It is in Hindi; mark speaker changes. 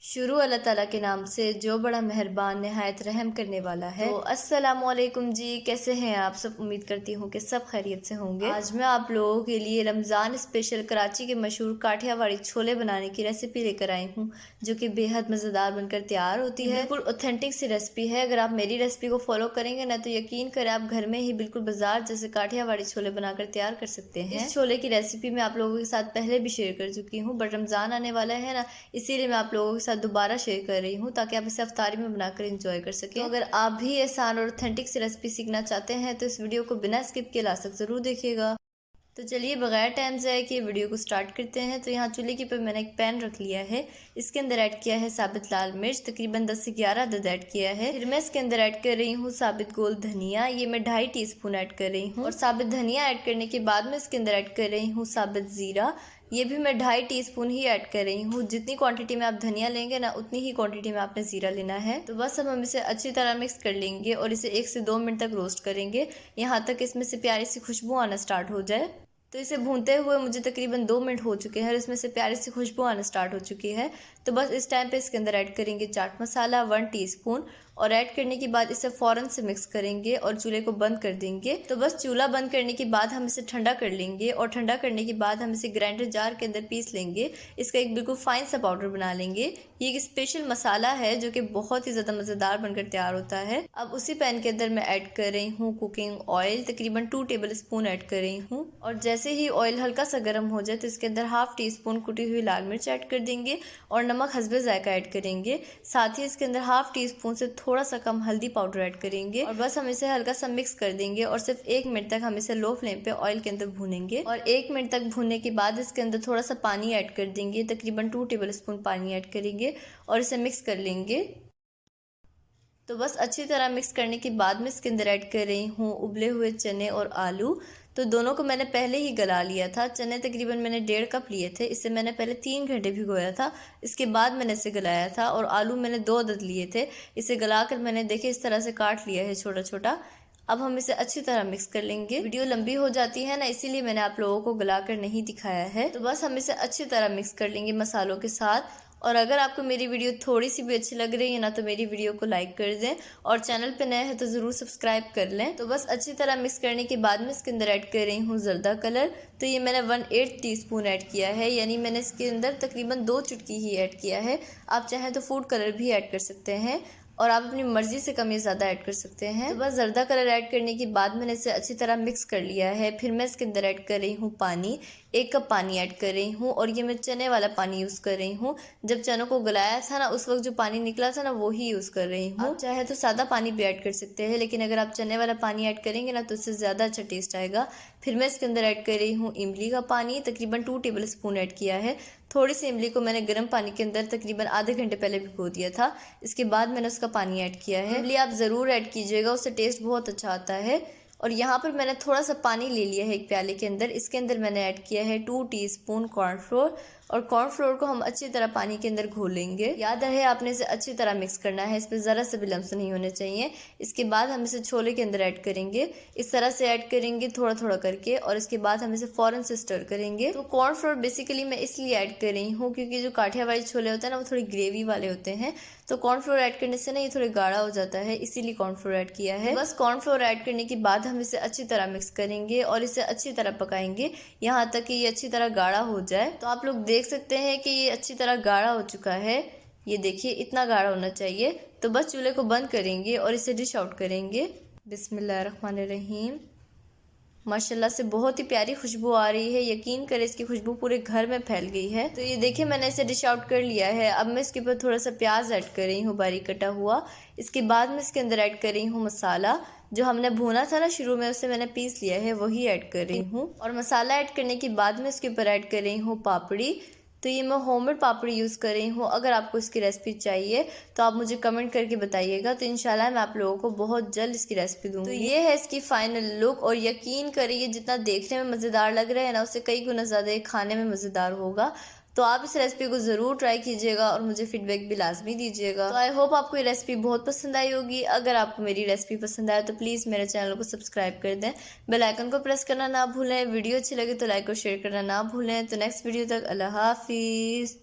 Speaker 1: शुरू अल्लाह ताला के नाम से जो बड़ा मेहरबान नहायत रहम करने वाला है। तो अस्सलामु अलैकुम जी, कैसे हैं आप सब? उम्मीद करती हूँ कि सब खैरियत से होंगे। आज मैं आप लोगों के लिए रमज़ान स्पेशल कराची के मशहूर काठियावाड़ी छोले बनाने की रेसिपी लेकर आई हूँ, जो कि बेहद मज़ेदार बनकर तैयार होती है। बिल्कुल ऑथेंटिक सी रेसिपी है। अगर आप मेरी रेसिपी को फॉलो करेंगे ना, तो यकीन करें आप घर में ही बिल्कुल बाजार जैसे काठियावाड़ी छोले बनाकर तैयार कर सकते हैं। इस छोले की रेसिपी मैं आप लोगों के साथ पहले भी शेयर कर चुकी हूँ, बट रमज़ान आने वाला है ना, इसीलिए मैं आप लोगों के साथ दोबारा शेयर कर रही हूँ ताकि आप इसे अफ्तारी में बनाकर एंजॉय कर सकें। तो अगर आप भी आसान और ऑथेंटिक सी रेसिपी सीखना चाहते हैं तो इस वीडियो को बिना स्किप किए लास्ट तक जरूर देखिएगा। तो चलिए बगैर टाइम ज़ाया किए वीडियो को स्टार्ट करते हैं। तो यहाँ चूल्हे के ऊपर मैंने एक पैन रख लिया है। इसके अंदर ऐड किया है साबित लाल मिर्च, तकरीबन 10 से 11 अदद ऐड किया है। फिर मैं इसके अंदर ऐड कर रही हूँ साबित गोल धनिया, ये मैं 2.5 टीस्पून ऐड कर रही हूँ। और साबित धनिया ऐड करने के बाद में इसके अंदर ऐड कर रही हूँ साबित ज़ीरा, ये भी मैं 2.5 टीस्पून ही ऐड कर रही हूँ। जितनी क्वांटिटी में आप धनिया लेंगे ना, उतनी ही क्वांटिटी में आपने ज़ीरा लेना है। तो बस अब हम इसे अच्छी तरह मिक्स कर लेंगे और इसे 1 से 2 मिनट तक रोस्ट करेंगे, यहाँ तक इसमें से प्यारी सी खुशबू आना स्टार्ट हो जाए। तो इसे भूनते हुए मुझे तकरीबन 2 मिनट हो चुके हैं और इसमें से प्यारी सी खुशबू आना स्टार्ट हो चुकी है। तो बस इस टाइम पे इसके अंदर ऐड करेंगे चाट मसाला 1 टीस्पून, और ऐड करने के बाद इसे फ़ौरन से मिक्स करेंगे और चूल्हे को बंद कर देंगे। तो बस चूल्हा बंद करने के बाद हम इसे ठंडा कर लेंगे और ठंडा करने के बाद हम इसे ग्राइंडर जार के अंदर पीस लेंगे। इसका एक बिल्कुल फाइन सा पाउडर बना लेंगे। ये एक स्पेशल मसाला है जो कि बहुत ही ज़्यादा मज़ेदार बनकर तैयार होता है। अब उसी पैन के अंदर मैं ऐड कर रही हूँ कुकिंग ऑयल, तकरीबन 2 टेबल स्पून ऐड कर रही हूँ। और जैसे ही ऑयल हल्का सा गर्म हो जाए तो इसके अंदर 1/2 टीस्पून कुटी हुई लाल मिर्च ऐड कर देंगे और नमक हस्बे जायका ऐड करेंगे। साथ ही इसके अंदर 1/2 टीस्पून से थोड़ा सा कम हल्दी पाउडर ऐड करेंगे और बस हम इसे हल्का सा मिक्स कर देंगे और सिर्फ 1 मिनट तक हम इसे लो फ्लेम पे ऑयल के अंदर भूनेंगे। और 1 मिनट तक भूनने के बाद इसके अंदर थोड़ा सा पानी ऐड कर देंगे, तकरीबन 2 टेबल स्पून पानी ऐड करेंगे और इसे मिक्स कर लेंगे। तो बस अच्छी तरह मिक्स करने के बाद में इसके अंदर ऐड कर रही हूँ उबले हुए चने और आलू। तो दोनों को मैंने पहले ही गला लिया था। चने तकरीबन मैंने 1.5 कप लिए थे, इसे मैंने पहले 3 घंटे भिगोया था, इसके बाद मैंने इसे गलाया था। और आलू मैंने 2 अदद लिए थे, इसे गलाकर मैंने देखिए इस तरह से काट लिया है छोटा छोटा। अब हम इसे अच्छी तरह मिक्स कर लेंगे। वीडियो लंबी हो जाती है ना, इसीलिए मैंने आप लोगों को गलाकर नहीं दिखाया है। तो बस हम इसे अच्छी तरह मिक्स कर लेंगे मसालों के साथ। और अगर आपको मेरी वीडियो थोड़ी सी भी अच्छी लग रही है ना, तो मेरी वीडियो को लाइक कर दें और चैनल पे नए हैं तो ज़रूर सब्सक्राइब कर लें। तो बस अच्छी तरह मिक्स करने के बाद में इसके अंदर ऐड कर रही हूँ जर्दा कलर। तो ये मैंने 1/8 टीस्पून ऐड किया है, यानी मैंने इसके अंदर तकरीबन 2 चुटकी ही ऐड किया है। आप चाहें तो फूड कलर भी ऐड कर सकते हैं और आप अपनी मर्ज़ी से कम या ज़्यादा ऐड कर सकते हैं। तो बस जर्दा कलर ऐड करने के बाद मैंने इसे अच्छी तरह मिक्स कर लिया है। फिर मैं इसके अंदर ऐड कर रही हूँ पानी, 1 कप पानी ऐड कर रही हूँ और ये मैं चने वाला पानी यूज़ कर रही हूँ। जब चनों को गलाया था ना, उस वक्त जो पानी निकला था ना, वो ही यूज़ कर रही हूँ। आप चाहे तो सादा पानी भी ऐड कर सकते हैं, लेकिन अगर आप चने वाला पानी ऐड करेंगे ना, तो उससे ज़्यादा अच्छा टेस्ट आएगा। फिर मैं इसके अंदर ऐड कर रही हूँ इमली का पानी, तकरीबन 2 टेबल स्पून ऐड किया है। थोड़ी सी इमली को मैंने गर्म पानी के अंदर तकरीबन आधे घंटे पहले भिगो दिया था, इसके बाद मैंने उसका पानी ऐड किया है। इमली आप ज़रूर ऐड कीजिएगा, उससे टेस्ट बहुत अच्छा आता है। और यहाँ पर मैंने थोड़ा सा पानी ले लिया है एक प्याले के अंदर, इसके अंदर मैंने ऐड किया है 2 टीस्पून कॉर्नफ्लोर। और कॉर्नफ्लोर को हम अच्छी तरह पानी के अंदर घोलेंगे। याद रहे आपने इसे अच्छी तरह मिक्स करना है, इस पर ज़रा से भी लम्स नहीं होने चाहिए। इसके बाद हम इसे छोले के अंदर ऐड करेंगे, इस तरह से ऐड करेंगे थोड़ा थोड़ा करके, और इसके बाद हम इसे फ़ौरन से स्टर करेंगे। तो कॉर्नफ्लोर बेसिकली मैं इसलिए ऐड कर रही हूँ क्योंकि जो काठियावाड़ी छोले होते हैं ना, वो थोड़ी ग्रेवी वाले होते हैं, तो कॉर्नफ्लोर ऐड करने से ना ये थोड़े गाढ़ा हो जाता है, इसीलिए कॉर्नफ्लोर ऐड किया है। बस कॉर्नफ्लोर ऐड करने के बाद हम इसे अच्छी तरह मिक्स करेंगे और इसे अच्छी तरह पकाएंगे यहाँ तक कि ये अच्छी तरह गाढ़ा हो जाए। तो आप लोग देख सकते हैं कि ये अच्छी तरह गाढ़ा हो चुका है, ये देखिए इतना गाढ़ा होना चाहिए। तो बस चूल्हे को बंद करेंगे और इसे डिश आउट करेंगे। बिस्मिल्लाहिर्रहमानिर्रहीम। माशाल्लाह से बहुत ही प्यारी खुशबू आ रही है, यकीन करें इसकी खुशबू पूरे घर में फैल गई है। तो ये देखिए मैंने इसे डिश आउट कर लिया है। अब मैं इसके ऊपर थोड़ा सा प्याज ऐड कर रही हूँ बारीक कटा हुआ। इसके बाद मैं इसके अंदर ऐड कर रही हूँ मसाला, जो हमने भुना था ना शुरू में, उसे मैंने पीस लिया है, वही ऐड कर रही हूँ। और मसाला ऐड करने के बाद में इसके ऊपर ऐड कर रही हूँ पापड़ी। तो ये मैं होममेड पापड़ी यूज़ कर रही हूँ। अगर आपको इसकी रेसिपी चाहिए तो आप मुझे कमेंट करके बताइएगा, तो इंशाल्लाह मैं आप लोगों को बहुत जल्द इसकी रेसिपी दूँगी। तो ये है इसकी फाइनल लुक, और यकीन करिए जितना देखने में मज़ेदार लग रहा है ना, उससे कई गुना ज़्यादा ये खाने में मज़ेदार होगा। तो आप इस रेसिपी को ज़रूर ट्राई कीजिएगा और मुझे फीडबैक भी लाजमी दीजिएगा। तो आई होप आपको ये रेसिपी बहुत पसंद आई होगी। अगर आपको मेरी रेसिपी पसंद आए तो प्लीज़ मेरे चैनल को सब्सक्राइब कर दें, बेल आइकन को प्रेस करना ना भूलें। वीडियो अच्छी लगे तो लाइक और शेयर करना ना भूलें। तो नेक्स्ट वीडियो तक अल्लाह हाफिज़।